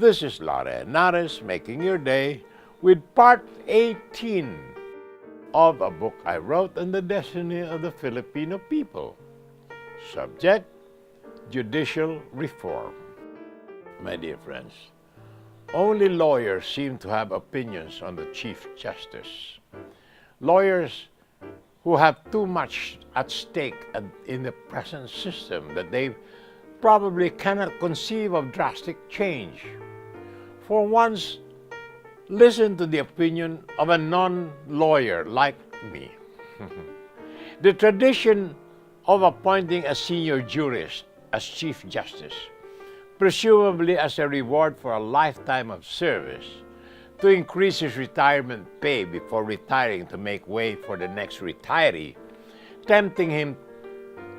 This is Lara Henares making your day with part 18 of a book I wrote on the destiny of the Filipino people. Subject, judicial reform. My dear friends, only lawyers seem to have opinions on the Chief Justice. Lawyers who have too much at stake in the present system that they probably cannot conceive of drastic change. For once, listen to the opinion of a non-lawyer like me. The tradition of appointing a senior jurist as Chief Justice, presumably as a reward for a lifetime of service, to increase his retirement pay before retiring to make way for the next retiree, tempting him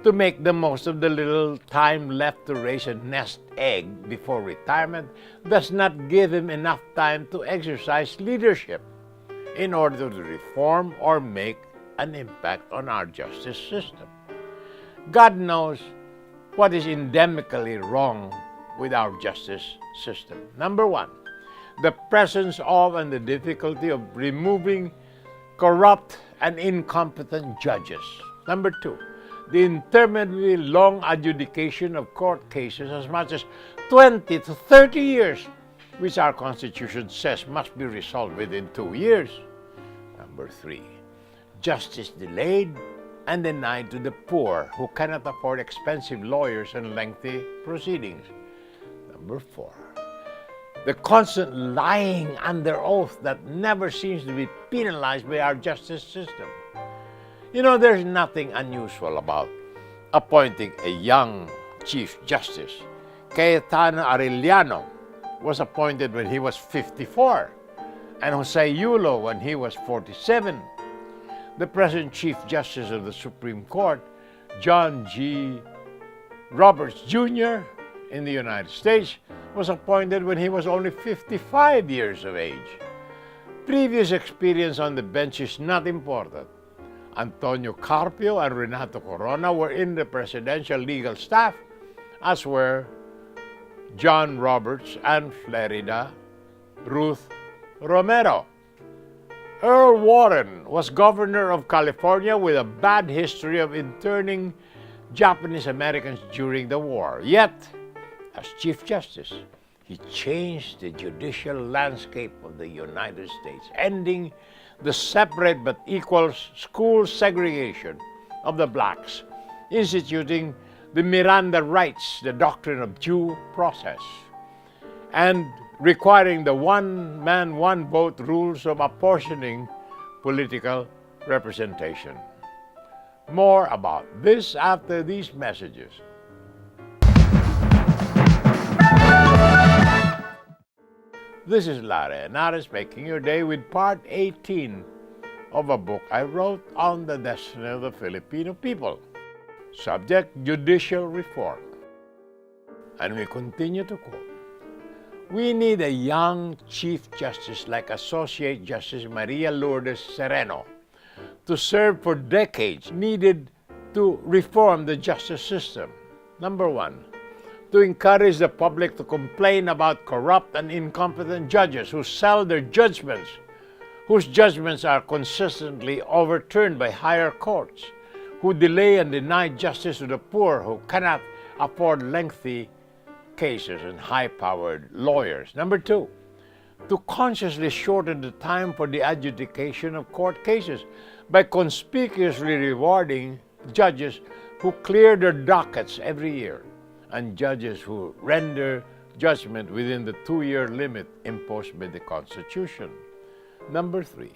to make the most of the little time left to raise a nest egg before retirement, does not give him enough time to exercise leadership in order to reform or make an impact on our justice system. God knows what is endemically wrong with our justice system. Number one, the presence of and the difficulty of removing corrupt and incompetent judges. Number two, the interminably long adjudication of court cases as much as 20 to 30 years, which our Constitution says must be resolved within 2 years. Number three, justice delayed and denied to the poor who cannot afford expensive lawyers and lengthy proceedings. Number four, the constant lying under oath that never seems to be penalized by our justice system. You know, there's nothing unusual about appointing a young Chief Justice. Cayetano Arellano was appointed when he was 54, and Jose Yulo when he was 47. The present Chief Justice of the Supreme Court, John G. Roberts Jr. in the United States, was appointed when he was only 55 years of age. Previous experience on the bench is not important. Antonio Carpio and Renato Corona were in the presidential legal staff, as were John Roberts and Florida Ruth Romero. Earl Warren was governor of California with a bad history of interning Japanese Americans during the war. Yet, as Chief Justice, he changed the judicial landscape of the United States, ending the separate but equal school segregation of the blacks, instituting the Miranda rights, the doctrine of due process, and requiring the one-man, one-vote rules of apportioning political representation. More about this after these messages. This is Lara Henares making your day with part 18 of a book I wrote on the destiny of the Filipino people. Subject, judicial reform. And we continue to quote, "We need a young Chief Justice like Associate Justice Maria Lourdes Sereno to serve for decades, needed to reform the justice system. Number one, to encourage the public to complain about corrupt and incompetent judges who sell their judgments, whose judgments are consistently overturned by higher courts, who delay and deny justice to the poor who cannot afford lengthy cases and high-powered lawyers. Number two, to consciously shorten the time for the adjudication of court cases by conspicuously rewarding judges who clear their dockets every year, and judges who render judgment within the 2-year limit imposed by the Constitution. Number three,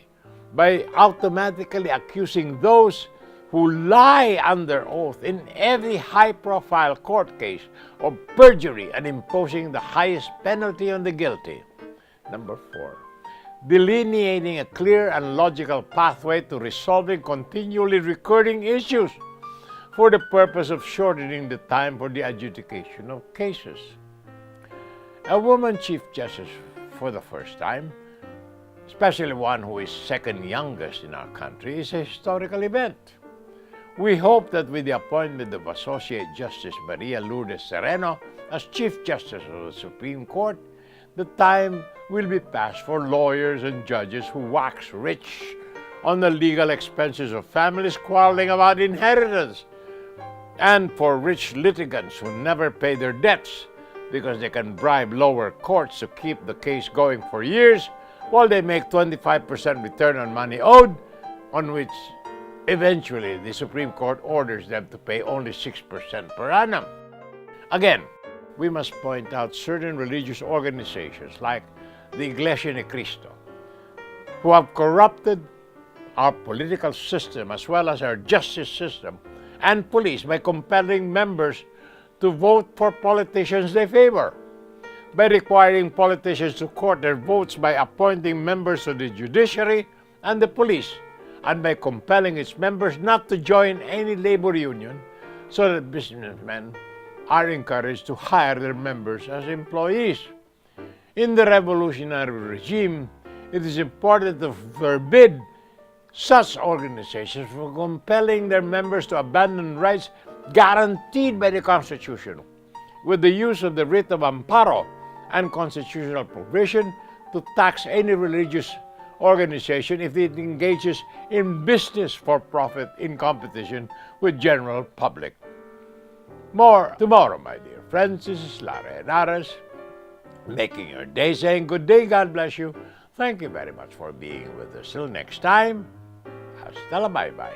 by automatically accusing those who lie under oath in every high-profile court case of perjury and imposing the highest penalty on the guilty. Number four, delineating a clear and logical pathway to resolving continually recurring issues for the purpose of shortening the time for the adjudication of cases. A woman Chief Justice for the first time, especially one who is second youngest in our country, is a historical event. We hope that with the appointment of Associate Justice Maria Lourdes Sereno as Chief Justice of the Supreme Court, the time will be past for lawyers and judges who wax rich on the legal expenses of families quarreling about inheritance, and for rich litigants who never pay their debts because they can bribe lower courts to keep the case going for years while they make 25% return on money owed, on which eventually the Supreme Court orders them to pay only 6% per annum. Again, we must point out certain religious organizations like the Iglesia ni Cristo, who have corrupted our political system as well as our justice system and police by compelling members to vote for politicians they favor, by requiring politicians to court their votes by appointing members to the judiciary and the police, and by compelling its members not to join any labor union so that businessmen are encouraged to hire their members as employees. In the revolutionary regime, it is important to forbid such organizations from compelling their members to abandon rights guaranteed by the Constitution, with the use of the writ of amparo and constitutional provision to tax any religious organization if it engages in business for profit in competition with general public. More tomorrow, my dear friends. This is Lara Henares, making your day, saying good day, God bless you. Thank you very much for being with us. Till next time, hasta la bye-bye.